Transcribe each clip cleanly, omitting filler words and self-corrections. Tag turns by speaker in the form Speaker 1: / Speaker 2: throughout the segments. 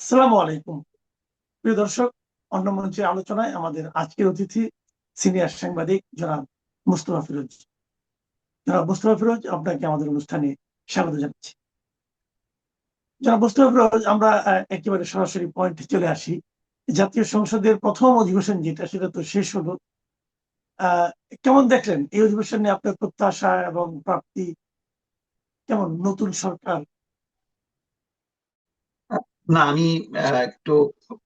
Speaker 1: আসসালামু আলাইকুম। প্রিয় দর্শক, অন্য মঞ্চে আলোচনায় আমাদের আজকের অতিথি সিনিয়র সাংবাদিক জনাব মুস্তফা ফিরোজ। জনাব মুস্তফা ফিরোজ, আপনাকে আমাদের অনুষ্ঠানে স্বাগত জানাচ্ছি। জনাব মুস্তফা ফিরোজ, আমরা একেবারে সরাসরি পয়েন্টে চলে আসি। জাতীয় সংসদের প্রথম অধিবেশন যেটা, সেটা তো শেষ হলো। আহ, কেমন দেখলেন এই অধিবেশন নিয়ে আপনার প্রত্যাশা এবং প্রাপ্তি কেমন? নতুন সরকার।
Speaker 2: না, আমি একটু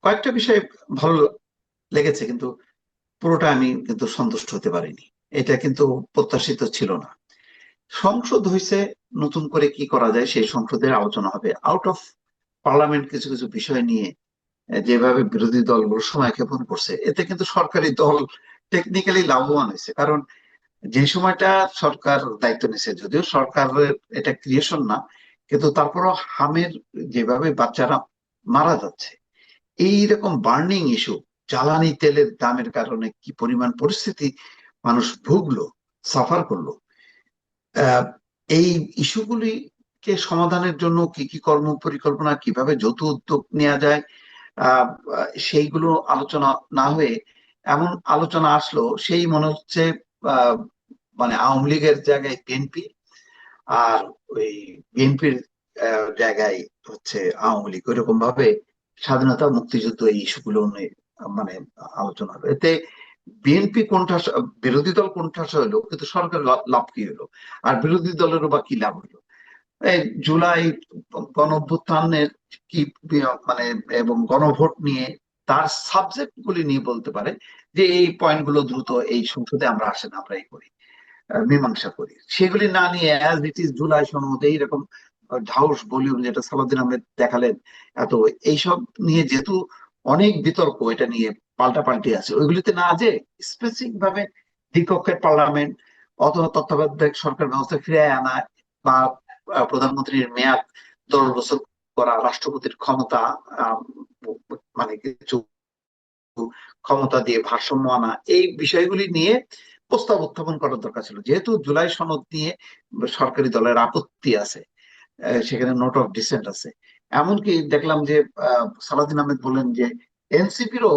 Speaker 2: কয়েকটা বিষয় ভালো লেগেছে, কিন্তু পুরোটা আমি কিন্তু সন্তুষ্ট হতে পারিনি। এটা কিন্তু প্রত্যাশিত ছিল না। সংসদ হয়েছে, নতুন করে কি করা যায় সেই সংসদের আলোচনা হবে। আউট অফ পার্লামেন্ট কিছু কিছু বিষয় নিয়ে যেভাবে বিরোধী দলগুলো সময় ক্ষেপণ করছে, এতে কিন্তু সরকারি দল টেকনিক্যালি লাভবান হয়েছে। কারণ যে সময়টা সরকার দায়িত্ব নিছে, যদিও সরকারের এটা ক্রিয়েশন না, কিন্তু তারপরও হামের যেভাবে বাচ্চারা মারা যাচ্ছে, এইরকম বার্নিং ইস্যু, জ্বালানি তেলের দামের কারণে কি পরিমাণ পরিস্থিতি মানুষ ভুগলো, সাফার করলো, আহ, এই ইস্যুগুলিকে সমাধানের জন্য কি কি কর্ম পরিকল্পনা, কিভাবে যৌথ উদ্যোগ নেওয়া যায়, আহ, সেইগুলো আলোচনা না হয়ে এমন আলোচনা আসলো, সেই মনে হচ্ছে আহ, মানে আওয়ামী লীগের জায়গায় বিএনপি, আর ওই বিএনপির জায়গায় হচ্ছে আওয়ামী লীগ, ওইরকম ভাবে স্বাধীনতা মুক্তিযুদ্ধ এই ইস্যুগুলো নিয়ে মানে আলোচনা হলো। এতে বিএনপি কোণঠাসা, বিরোধী দল কোণঠাসা হলো, কিন্তু সরকার লাভ কি হলো? আর বিরোধী দলেরও বা কি লাভ হলো? এই জুলাই গণ অভ্যুত্থানের কি মানে এবং গণভোট নিয়ে তার সাবজেক্ট গুলি নিয়ে বলতে পারে যে এই পয়েন্ট গুলো দ্রুত এই সংসদে আমরা আসেন, আমরা এই করি, মীমাংসা করি। সেগুলি না নিয়ে অ্যাজ ইট ইজ জুলাই সনদ এইরকম ঢাউস ভলিউম যেটা সালাউদ্দিন আহমেদ দেখালেন, এত এইসব নিয়ে যেহেতু অনেক বিতর্ক এটা নিয়ে, পাল্টাপাল্টি আছে, ওইগুলিতে না যে স্পেসিফিক ভাবে দ্বিকক্ষের পার্লামেন্ট অথবা তত্ত্বাবধায়ক সরকার ব্যবস্থা ফিরে আনা, বা প্রধানমন্ত্রীর মেয়াদ 10 বছর করা, রাষ্ট্রপতির ক্ষমতা আহ, মানে কিছু ক্ষমতা দিয়ে ভারসাম্য আনা, এই বিষয়গুলি নিয়ে প্রস্তাব উত্থাপন করার দরকার ছিল। যেহেতু জুলাই সনদ নিয়ে সরকারি দলের আপত্তি আছে, সেখানে নোট অফ ডিসেন্ট আছে। এমনকি দেখলাম যে সালাউদ্দিন আহমেদ বললেন যে এনসিপিরও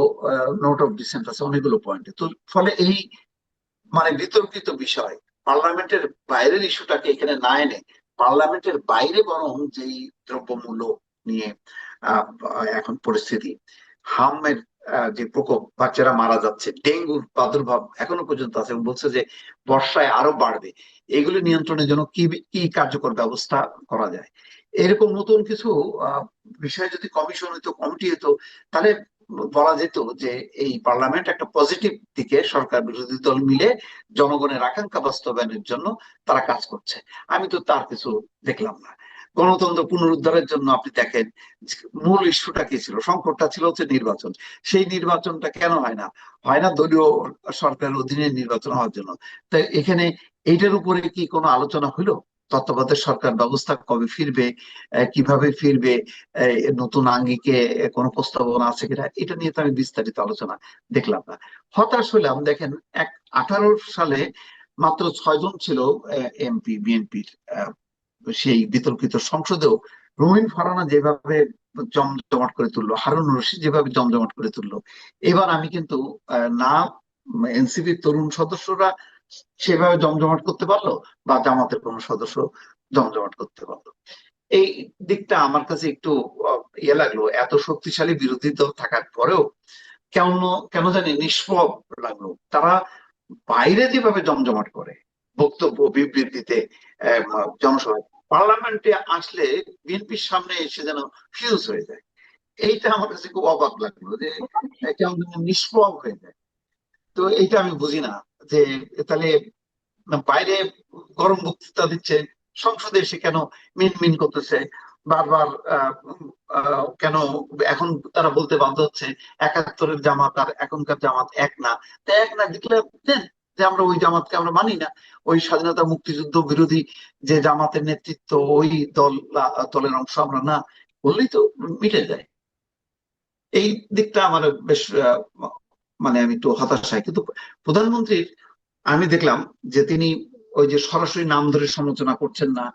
Speaker 2: নোট অফ ডিসেন্ট আছে অনেকগুলো পয়েন্টে। তো ফলে এই মানে বিতর্কিত বিষয়, পার্লামেন্টের বাইরের ইস্যুটাকে এখানে না এনে পার্লামেন্টের বাইরে বরং যেই দ্রব্যমূল্য নিয়ে আহ, এখন পরিস্থিতি, হামের যে প্রকোপ, বাচ্চারা মারা যাচ্ছে, ডেঙ্গুর প্রাদুর্ভাব এখনো পর্যন্ত আছে, এবং বলছে যে বর্ষায় আরো বাড়বে, এগুলি নিয়ন্ত্রণের জন্য কি কি কার্যকর ব্যবস্থা করা যায়, এরকম নতুন কিছু বিষয় যদি কমিশন হইতো, কমিটি হইতো, তাহলে বলা যেত যে এই পার্লামেন্ট একটা পজিটিভ দিকে সরকার বিরোধী দল মিলে জনগণের আকাঙ্ক্ষা বাস্তবায়নের জন্য তারা কাজ করছে। আমি তো তার কিছু দেখলাম না। গণতন্ত্র পুনরুদ্ধারের জন্য আপনি দেখেন, মূল ইস্যুটা কি ছিল, সংকটটা ছিল হচ্ছে নির্বাচন। সেই নির্বাচনটা কেন হয় না? হয় না দলীয় সরকারের অধীনে নির্বাচন হওয়ার জন্য। তাই এখানে এইটার উপরে কি কোনো আলোচনা হলো? তত্ত্বাবধায়ক সরকার ব্যবস্থা কবে ফিরবে, কিভাবে ফিরবে, নতুন আঙ্গিকে কোনো প্রস্তাবনা আছে কিনা, এটা নিয়ে তো আমি বিস্তারিত আলোচনা দেখলাম না। হতাশ হলাম। দেখেন, 18 সালে মাত্র 6 জন ছিল এমপি বিএনপির, সেই বিতর্কিত সংসদেও রুমিন ফারানা যেভাবে জমজমাট করে তুললো, হারুন রশিদ যেভাবে জমজমাট করে তুললো, এবার আমি কিন্তু না এনসিপির তরুণ সদস্যরা সেভাবে জমজমাট করতে পারলো, বা জামাতের কোনো সদস্য জমজমাট করতে পারলো। এই দিকটা আমার কাছে একটু ইয়ে লাগলো। এত শক্তিশালী বিরোধী দল থাকার পরেও কেন কেন জানি নিষ্প্রভ লাগলো। তারা বাইরে যেভাবে জমজমাট করে, বক্তব্য বিবৃতিতে, জনসভায়, পার্লামেন্টে আসলে বিএনপির সামনে এসে যেন ফিউজ হয়ে যায়। এইটা আমার কাছে খুব অবাক লাগলো, যে কেমন যেন নিষ্প্রভ হয়ে যায়। তো এইটা আমি বুঝি না, যে তাহলে বাইরে গরম বক্তৃতা দিচ্ছে, সংসদে এসে কেন মিনমিন করতেছে বারবার? কেন এখন তারা বলতে বাধ্য হচ্ছে 71-এর জামাত আর এখনকার জামাত এক না? তা এক না ডিক্লেয়ার দেন যে আমরা ওই জামাতকে আমরা মানি না, ওই স্বাধীনতা মুক্তিযুদ্ধ বিরোধী যে জামাতের নেতৃত্ব, ওই দলের অংশ আমরা না, বললেই তো মিটে যায়। এই দিকটা আমার বেশ মানে আমি একটু হতাশ হয়। কিন্তু প্রধানমন্ত্রীর আমি দেখলাম যে তিনি ওই যে সরাসরি নাম ধরে সমালোচনা করছেন না,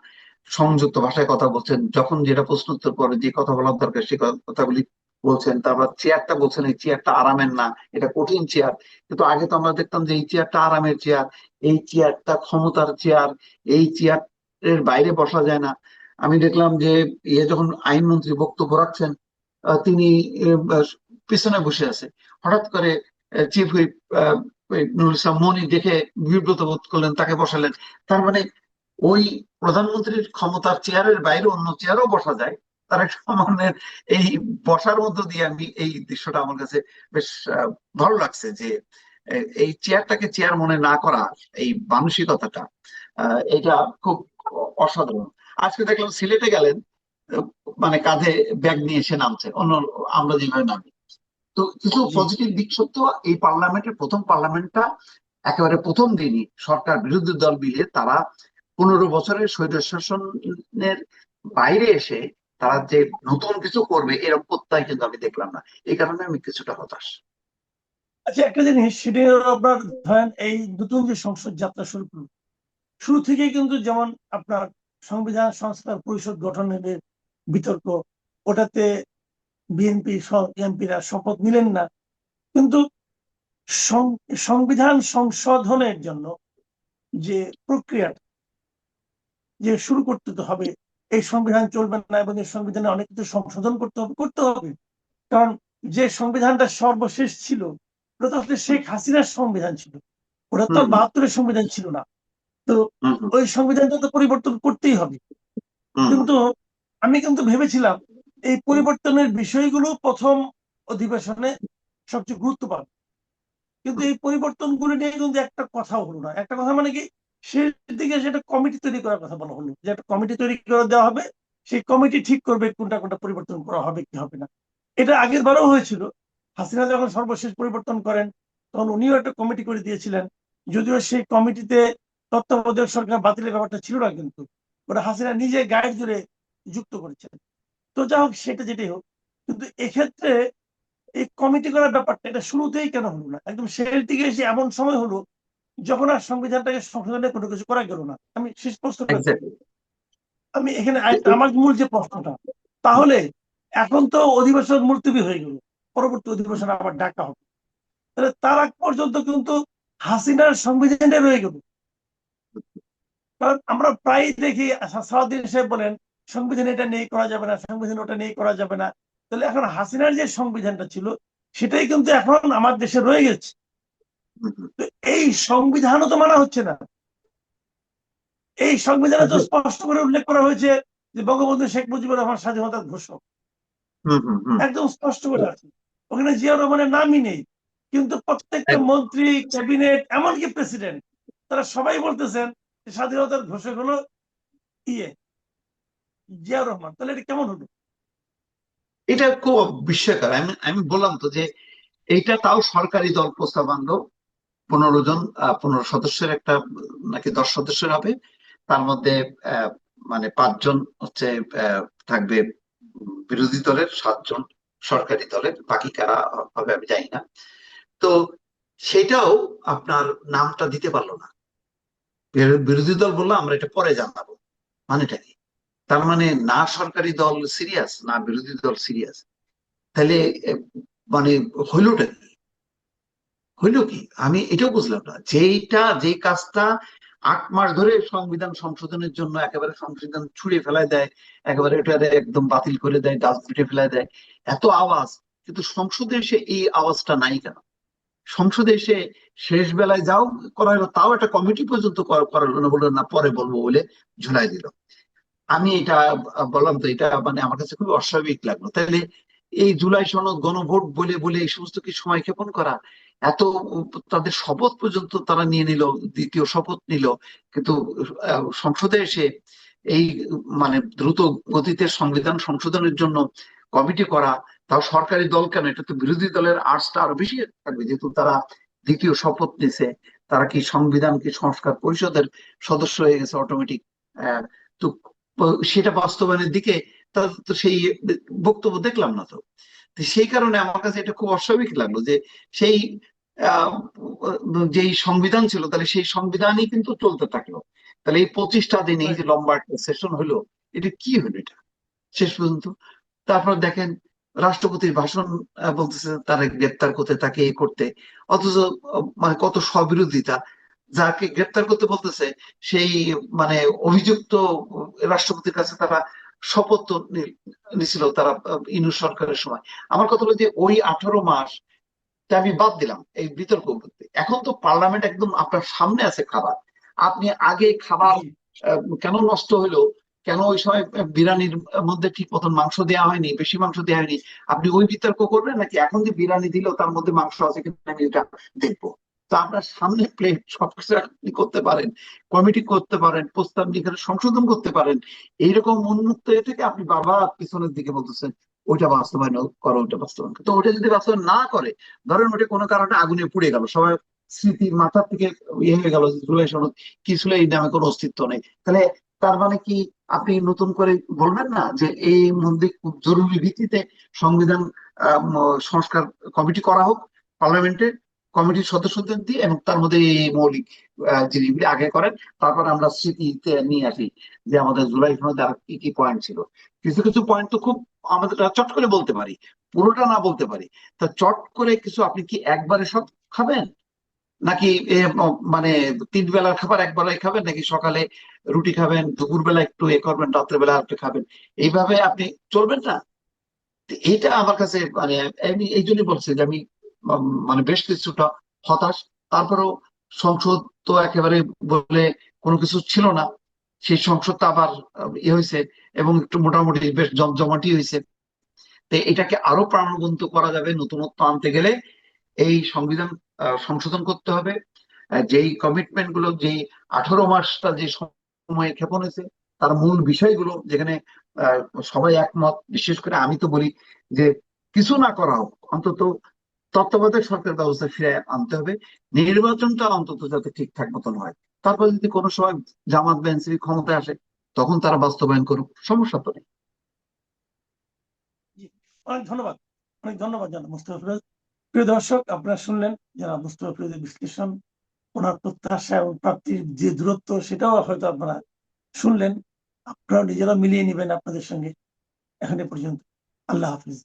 Speaker 2: সংযুক্ত ভাষায় কথা বলছেন, যখন যেটা প্রশ্ন উত্তর করে যে কথা বলার দরকার সেই কথাগুলি বলছেন। তারপর চেয়ারটা বলছেন এই চেয়ারটা আরামের না, এটা কঠিন চেয়ার। কিন্তু আগে তো আমরা দেখতাম যে এই চেয়ারটা আরামের চেয়ার, এই চেয়ারটা ক্ষমতার চেয়ার, এই চেয়ারের বাইরে বসা যায় না। আমি দেখলাম যে যখন আইনমন্ত্রী বক্তব্য রাখছেন, তিনি আহ, পিছনে বসে আছে। হঠাৎ করে চিফ হুইপ নুরুল ইসলাম মনি দেখে বিব্রত বোধ করলেন, তাকে বসালেন। তার মানে ওই প্রধানমন্ত্রীর ক্ষমতার চেয়ারের বাইরে অন্য চেয়ারও বসা যায়, তার একটা সমানের এই বসার মধ্য দিয়ে আমি এই দৃশ্যটা আমার কাছে বেশ ভালো লাগছে যে এই চেয়ারটাকে চেয়ার মনে না করা, এই মানসিকতাটা, এটা খুব অসাধারণ। আজকে দেখলাম সিলেটে গেলেন, আহ, মানে কাঁধে ব্যাগ নিয়ে এসে নামছে অন্য, আমরা যেভাবে নামি। তো কিছু
Speaker 1: জি।
Speaker 2: পজিটিভ দিক সত্ত্বেও এই পার্লামেন্টের প্রথম পার্লামেন্টটা একেবারে প্রথম দিনই সরকার বিরোধী দল মিলে তারা 15 বছরের স্বৈর শাসনের বাইরে এসে তারা যে নতুন কিছু করবে এরকম প্রত্যয় কিন্তু আমি দেখলাম না। এই কারণে আমি কিছুটা হতাশ।
Speaker 1: আচ্ছা, একটা জিনিস সেটা হলো আপনার ধরেন এই নতুন যে সংসদ যাত্রা শুরু করলো, শুরু থেকেই কিন্তু যেমন আপনার সংবিধান সংস্কার পরিষদ গঠনের বিতর্ক, ওটাতে বিএনপি এমপিরা শপথ নিলেন না। কিন্তু সংবিধান সংশোধনের জন্য যে প্রক্রিয়া যে শুরু করতে তো হবে, এই সংবিধান চলবে না এবং এই সংবিধানে অনেক কিছু সংশোধন করতে হবে। কারণ যে সংবিধানটা সর্বশেষ ছিল ওটা তো আসলে শেখ হাসিনার সংবিধান ছিল, ওটা তো
Speaker 2: হম,
Speaker 1: 72-এর সংবিধান ছিল না। তো
Speaker 2: হম, হম,
Speaker 1: ওই সংবিধানটা তো পরিবর্তন করতেই হবে।
Speaker 2: হম,
Speaker 1: কিন্তু আমি কিন্তু ভেবেছিলাম এই পরিবর্তনের বিষয়গুলো প্রথম অধিবেশনে সবচেয়ে গুরুত্ব পাবে, কিন্তু এই পরিবর্তনগুলো নিয়ে কিন্তু একটা কথাও হলো না। একটা কথা মানে কি, শেষ দিকে সেটা কমিটি তৈরি করার কথা বলা হলো, যে একটা কমিটি তৈরি করে দেওয়া হবে, সেই কমিটি ঠিক করবে কোনটা কোনটা পরিবর্তন করা হবে কি হবে না। এটা আগের বারও হয়েছিল। হাসিনা যখন সর্বশেষ পরিবর্তন করেন তখন উনিও একটা কমিটি করে দিয়েছিলেন, যদিও সেই কমিটিতে তত্ত্বাবধায়ক সরকার বাতিলের ব্যাপারটা ছিল না, কিন্তু ওটা হাসিনা নিজে গাইড জুড়ে যুক্ত করেছেন। তো যা হোক, সেটা যেটাই হোক, কিন্তু এক্ষেত্রে এই কমিটি করার ব্যাপারটা এটা শুরুতেই কেন হলো না, একদম শেষের দিকে এসে এমন সময় হলো যখন আর সংবিধানটাকে সংশোধনের কোনো কিছু করা গেল না। আমি শেষ প্রশ্ন করে
Speaker 2: এক্স্যাক্টলি।
Speaker 1: আমি এখানে আমার মূল যে প্রশ্নটা, তাহলে এখন তো অধিবেশন মুলতবি হয়ে গেল, পরবর্তী অধিবেশন আবার ডাকা হবে, তাহলে তার আগ পর্যন্ত কিন্তু হাসিনার সংবিধানটা রয়ে গেল। কারণ আমরা প্রায় দেখি সারাদিন সাহেব বলেন সংবিধান এটা নিয়ে করা যাবে না, সংবিধান ওটা নিয়ে করা যাবে না। তাহলে এখন হাসিনার যে সংবিধানটা ছিল সেটাই কিন্তু এখন আমার দেশে রয়ে গেছে। তো এই সংবিধানও তো মানা হচ্ছে না। এই সংবিধানে তো স্পষ্ট করে উল্লেখ করা হয়েছে যে বঙ্গবন্ধু শেখ মুজিবুর রহমান স্বাধীনতার ঘোষক,
Speaker 2: হম, হম, হম।
Speaker 1: একদম স্পষ্ট করে আছে। ওখানে জিয়া রহমানের নামই নেই, কিন্তু প্রত্যেকটা মন্ত্রী, ক্যাবিনেট, এমনকি প্রেসিডেন্ট, তারা সবাই বলতেছেন স্বাধীনতার ঘোষক হলো ইয়ে জিয়া রহমান। তাহলে এটা কেমন হলো?
Speaker 2: এটা খুব বিস্ময়কর। আমি আমি বললাম তো যে এইটা তাও সরকারি দল প্রস্তাব আনলো, 15 জন, 15 সদস্যের একটা, নাকি 10 সদস্যের হবে। তার মধ্যে আহ, মানে 5 জন হচ্ছে থাকবে বিরোধী দলের, 7 জন সরকারি দলের, বাকি কারা হবে আমি জানি না। তো সেটাও আপনার নামটা দিতে পারলো না। বিরোধী দল বললো আমরা এটা পরে জানাবো। মানেটা কি? তার মানে না সরকারি দল সিরিয়াস না বিরোধী দল সিরিয়াস। তাহলে আহ, মানে হইলোটা কি? হইলো কি আমি এটাও বুঝলাম না। যে কাজটা 8 মাস ধরে সংবিধান সংশোধনের জন্য একেবারে সংবিধান ছুঁড়ে ফেলায় দেয়, একেবারে এটা একদম বাতিল করে দেয়, ডাস্টবিনে ফেলায় দেয়, এত আওয়াজ, কিন্তু সংসদে এসে এই আওয়াজটা নাই কেন? সংসদে এসে শেষ বেলায় যাও করা হলো, তাও একটা কমিটি পর্যন্ত করালো না, বললো না পরে বলবো বলে ঝুলাই দিল। আমি এটা বললাম তো, এটা মানে আমার কাছে খুবই অস্বাভাবিক লাগলো। তাহলে এই জুলাই সনদ গণভোট বলে বলে এই সমস্ত কি সময় ক্ষেপণ করা, এত তাদের শপথ পর্যন্ত তারা নিয়ে নিল, দ্বিতীয় শপথ নিল, কিন্তু সংসদে এসে এই মানে দ্রুত গতিতে সংবিধান সংশোধনের জন্য কমিটি করা, তাও সরকারি দল কেন? এটা তো বিরোধী দলের আর্টসটা আরো বেশি থাকবে, যেহেতু তারা দ্বিতীয় শপথ নিছে। তারা কি সংবিধান কি সংস্কার পরিষদের সদস্য হয়ে গেছে অটোমেটিক। তো সেটা বাস্তবায়নের দিকে তাদের তো সেই বক্তব্য দেখলাম না। তো তো সেই কারণে আমার কাছে এটা খুব অস্বাভাবিক লাগলো যে সেই আহ, যেই সংবিধান ছিল তাহলে সেই সংবিধানই কিন্তু চলতে থাকলো। তাহলে এই 25টা দিন এই যে লম্বা একটা সেশন হলো, এটা কি হলো এটা শেষ পর্যন্ত? তারপর দেখেন রাষ্ট্রপতির ভাষণ বলতেছে তারা গ্রেপ্তার করতে, তাকে এ করতে, অথচ মানে কত স্ববিরোধিতা। যাকে গ্রেপ্তার করতে বলতেছে সেই মানে অভিযুক্ত রাষ্ট্রপতির কাছে তারা শপথ তো নিছিল তারা ইউনূস সরকারের সময়। আমার কথা হলো যে ওই 18 মাস তা আমি বাদ দিলাম এই বিতর্ক করতে। এখন তো পার্লামেন্ট একদম আপনার সামনে আছে খাবার, আপনি আগে খাবার কেন নষ্ট হলো, কেন ওই সময় বিরিয়ানির মধ্যে ঠিক মতন মাংস দেওয়া হয়নি, বেশি মাংস দেওয়া হয়নি, আপনি ওই বিতর্ক করবেন নাকি এখন যে বিরিয়ানি দিল তার মধ্যে মাংস আছে কিনা আমি এটা দেখবো? তো আপনার সামনে প্লেট সবকিছু আপনি করতে পারেন, কমিটি করতে পারেন, প্রস্তাব লিখে সংশোধন করতে পারেন। এইরকম উন্মুক্ত এ থেকে আপনি বারবার পিছনের দিকে বলতেছেন ওইটা বাস্তবায়ন করো, ওইটা বাস্তবায়ন করো। তো ওটা যদি বাস্তবায়ন না করে, ধরেন ওটা কোনো কারণে আগুনে পুড়ে গেল, সবাই স্মৃতি মাথার থেকে ইয়ে হয়ে গেল, জুলাই সনদ কি ছিল, এই নামে কোনো অস্তিত্ব নেই, তাহলে তার মানে কি আপনি নতুন করে বলবেন না যে এই মধ্যে খুব জরুরি ভিত্তিতে সংবিধান সংস্কার কমিটি করা হোক পার্লামেন্টের কমিটির সদস্যদের দিয়ে, এবং তার মধ্যে এই মৌলিক জিনিসগুলি আগে করেন, তারপর আমরা স্মৃতিতে নিয়ে আসি যে আমাদের জুলাই সনদে আর কি কি পয়েন্ট ছিল। কিছু কিছু পয়েন্ট তো খুব আমাদের চট করে বলতে পারি, পুরোটা না বলতে পারি। তা চট করে কিছু আপনি কি একবারে সব খাবেন, নাকি মানে 3 বেলার খাবার একবেলায় খাবেন, নাকি সকালে রুটি খাবেন, দুপুরবেলা একটু এ করবেন, রাত্রেবেলা একটু খাবেন, এইভাবে আপনি চলবেন না? তো এইটা আমার কাছে মানে আমি এই জন্যই বলছি যে আমি মানে বেশ কিছুটা হতাশ। তারপরেও সংসদ তো একেবারে বলে কোনো কিছু ছিল না, সেই সংসদটা আবার ইয়ে হয়েছে এবং একটু মোটামুটি বেশ জমজমাটি হয়েছে। তো এটাকে আরো প্রাণবন্ত করা যাবে নতুনত্ব আনতে গেলে এই সংবিধান সংশোধন করতে হবে। যেই কমিটমেন্ট গুলো, যেই 18 মাসটা যে সময় ক্ষেপণ হয়েছে, তার মূল বিষয়গুলো যেখানে আহ, সবাই একমত, বিশেষ করে আমি তো বলি যে কিছু না করা হোক, অন্তত তত্ত্বাবধায়ক সরকার ব্যবস্থা ফিরে আনতে হবে, নির্বাচনটা অন্তত যাতে ঠিকঠাক মতন হয়। তারপর যদি কোনো সময় জামাত বা এনসিপি ক্ষমতায় আসে, তখন তারা বাস্তবায়ন করুক, সমস্যা তো নেই।
Speaker 1: জি, অনেক ধন্যবাদ, অনেক ধন্যবাদ জানাব মুস্তফা ফিরোজ। প্রিয় দর্শক, আপনারা শুনলেন যারা মুস্তফা ফিরোজের বিশ্লেষণ, ওনার প্রত্যাশা এবং প্রাপ্তির যে দূরত্ব সেটাও হয়তো আপনারা শুনলেন। আপনারা নিজেরা মিলিয়ে নেবেন আপনাদের সঙ্গে। এখন এ পর্যন্ত, আল্লাহ হাফিজ।